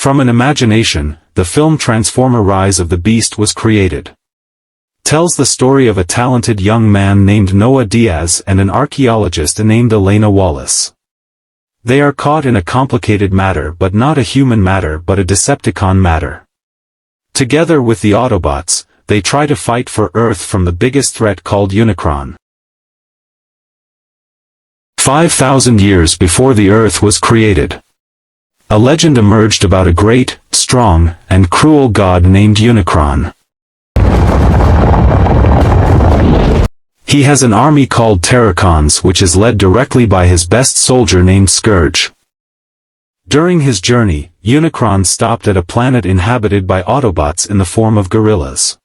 From an imagination, the film Transformer Rise of the Beast was created. Tells the story of a talented young man named Noah Diaz and an archaeologist named Elena Wallace. They are caught in a complicated matter, but not a human matter but a Decepticon matter. Together with the Autobots, they try to fight for Earth from the biggest threat called Unicron. 5,000 years before the Earth was created, a legend emerged about a great, strong, and cruel god named Unicron. He has an army called Terracons which is led directly by his best soldier named Scourge. During his journey, Unicron stopped at a planet inhabited by Autobots in the form of gorillas.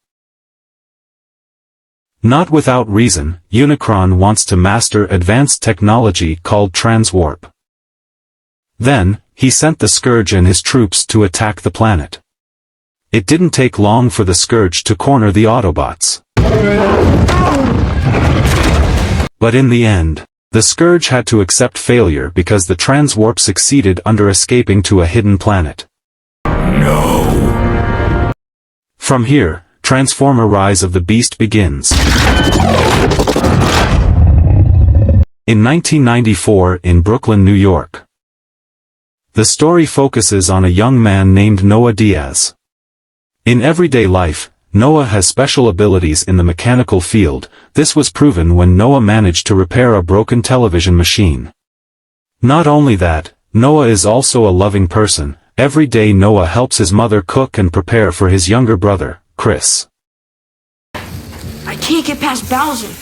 Not without reason, Unicron wants to master advanced technology called transwarp. Then, he sent the Scourge and his troops to attack the planet. It didn't take long for the Scourge to corner the Autobots. But in the end, the Scourge had to accept failure because the transwarp succeeded under escaping to a hidden planet. No! From here, Transformer Rise of the Beast begins. In 1994 in Brooklyn, New York. The story focuses on a young man named Noah Diaz. In everyday life, Noah has special abilities in the mechanical field. This was proven when Noah managed to repair a broken television machine. Not only that, Noah is also a loving person. Every day Noah helps his mother cook and prepare for his younger brother, Chris. I can't get past Bowser.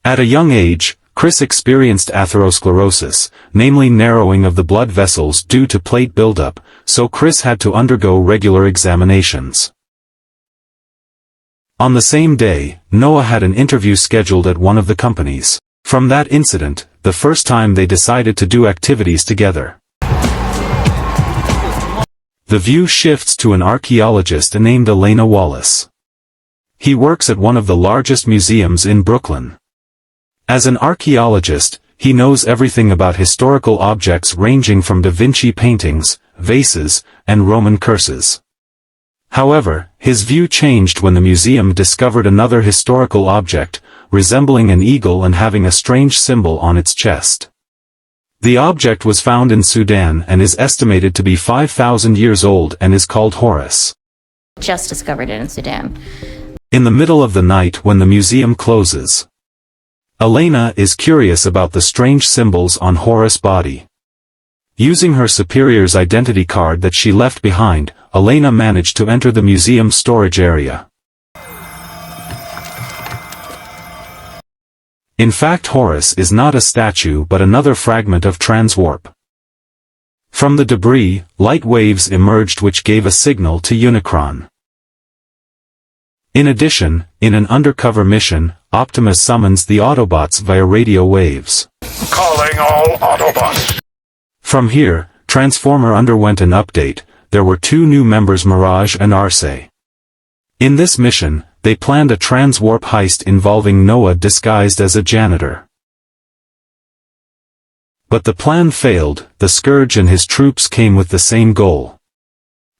At a young age, Chris experienced atherosclerosis, namely narrowing of the blood vessels due to plate buildup, so Chris had to undergo regular examinations. On the same day, Noah had an interview scheduled at one of the companies. From that incident, the first time they decided to do activities together. The view shifts to an archaeologist named Elena Wallace. He works at one of the largest museums in Brooklyn. As an archaeologist, he knows everything about historical objects ranging from Da Vinci paintings, vases, and Roman curses. However, his view changed when the museum discovered another historical object, resembling an eagle and having a strange symbol on its chest. The object was found in Sudan and is estimated to be 5,000 years old and is called Horus. Just discovered it in Sudan. In the middle of the night when the museum closes, Elena is curious about the strange symbols on Horus' body. Using her superior's identity card that she left behind, Elena managed to enter the museum storage area. In fact, Horus is not a statue but another fragment of transwarp. From the debris, light waves emerged which gave a signal to Unicron. In addition, in an undercover mission, Optimus summons the Autobots via radio waves. Calling all Autobots! From here, Transformer underwent an update. There were two new members, Mirage and Arcee. In this mission, they planned a transwarp heist involving Noah disguised as a janitor. But the plan failed. The Scourge and his troops came with the same goal.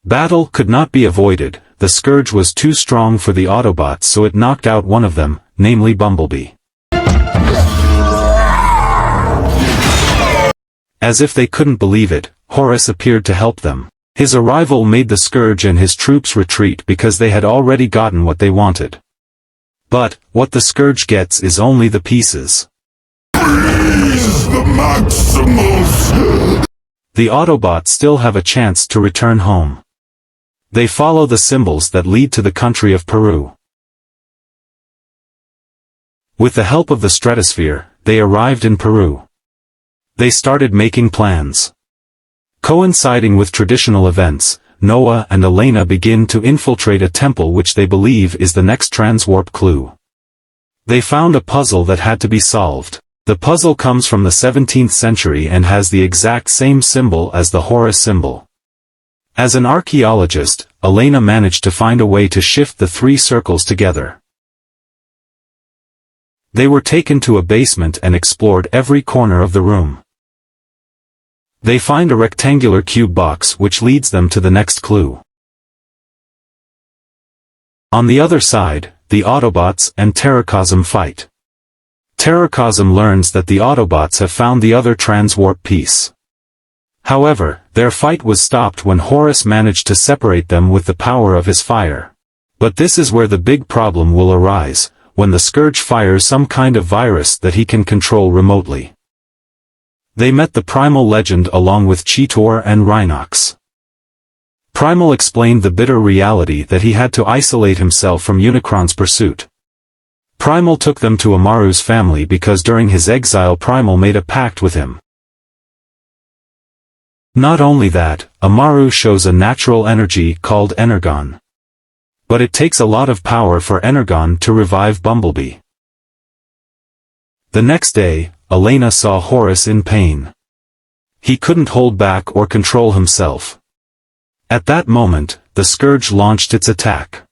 Battle could not be avoided. The Scourge was too strong for the Autobots, so it knocked out one of them, namely Bumblebee. As if they couldn't believe it, Horus appeared to help them. His arrival made the Scourge and his troops retreat because they had already gotten what they wanted. But, what the Scourge gets is only the pieces. Please, the maximals! The Autobots still have a chance to return home. They follow the symbols that lead to the country of Peru. With the help of the stratosphere, they arrived in Peru. They started making plans. Coinciding with traditional events, Noah and Elena begin to infiltrate a temple which they believe is the next transwarp clue. They found a puzzle that had to be solved. The puzzle comes from the 17th century and has the exact same symbol as the Horus symbol. As an archaeologist, Elena managed to find a way to shift the three circles together. They were taken to a basement and explored every corner of the room. They find a rectangular cube box which leads them to the next clue. On the other side, the Autobots and Terracosm fight. Terracosm learns that the Autobots have found the other transwarp piece. However, their fight was stopped when Horus managed to separate them with the power of his fire. But this is where the big problem will arise, when the Scourge fires some kind of virus that he can control remotely. They met the Primal Legend along with Cheetor and Rhinox. Primal explained the bitter reality that he had to isolate himself from Unicron's pursuit. Primal took them to Amaru's family because during his exile Primal made a pact with him. Not only that, Amaru shows a natural energy called Energon. But it takes a lot of power for Energon to revive Bumblebee. The next day, Elena saw Horus in pain. He couldn't hold back or control himself. At that moment, the Scourge launched its attack.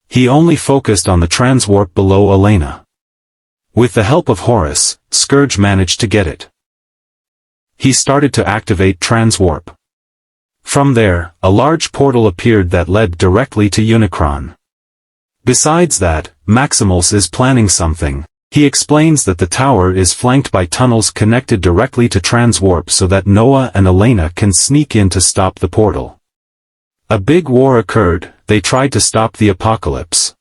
He only focused on the transwarp below Elena. With the help of Horus, Scourge managed to get it. He started to activate transwarp. From there, a large portal appeared that led directly to Unicron. Besides that, Maximals is planning something. He explains that the tower is flanked by tunnels connected directly to transwarp so that Noah and Elena can sneak in to stop the portal. A big war occurred. They tried to stop the apocalypse.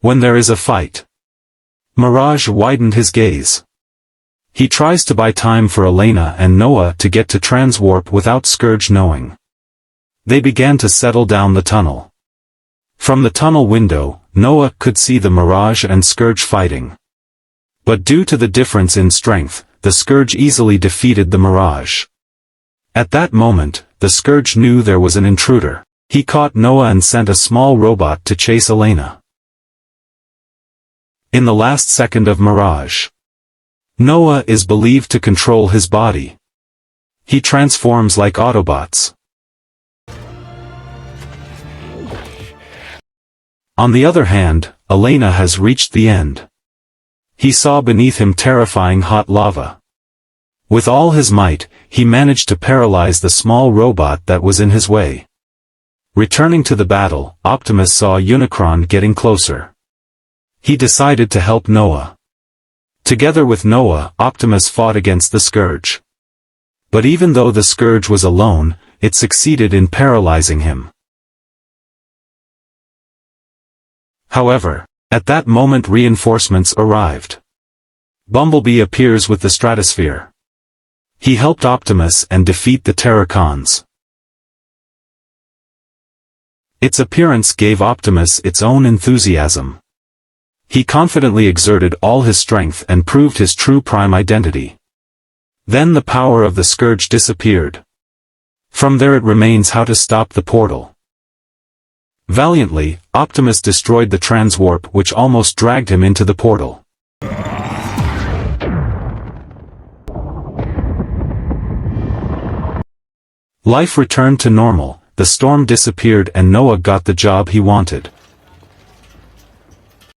When there is a fight, Mirage widened his gaze. He tries to buy time for Elena and Noah to get to transwarp without Scourge knowing. They began to settle down the tunnel. From the tunnel window, Noah could see the Mirage and Scourge fighting. But due to the difference in strength, the Scourge easily defeated the Mirage. At that moment, the Scourge knew there was an intruder. He caught Noah and sent a small robot to chase Elena. In the last second of Mirage, Noah is believed to control his body. He transforms like Autobots. On the other hand, Elena has reached the end. He saw beneath him terrifying hot lava. With all his might, he managed to paralyze the small robot that was in his way. Returning to the battle, Optimus saw Unicron getting closer. He decided to help Noah. Together with Noah, Optimus fought against the Scourge. But even though the Scourge was alone, it succeeded in paralyzing him. However, at that moment reinforcements arrived. Bumblebee appears with the Stratosphere. He helped Optimus and defeat the Terracons. Its appearance gave Optimus its own enthusiasm. He confidently exerted all his strength and proved his true Prime identity. Then the power of the Scourge disappeared. From there it remains how to stop the portal. Valiantly, Optimus destroyed the transwarp which almost dragged him into the portal. Life returned to normal, the storm disappeared and Noah got the job he wanted.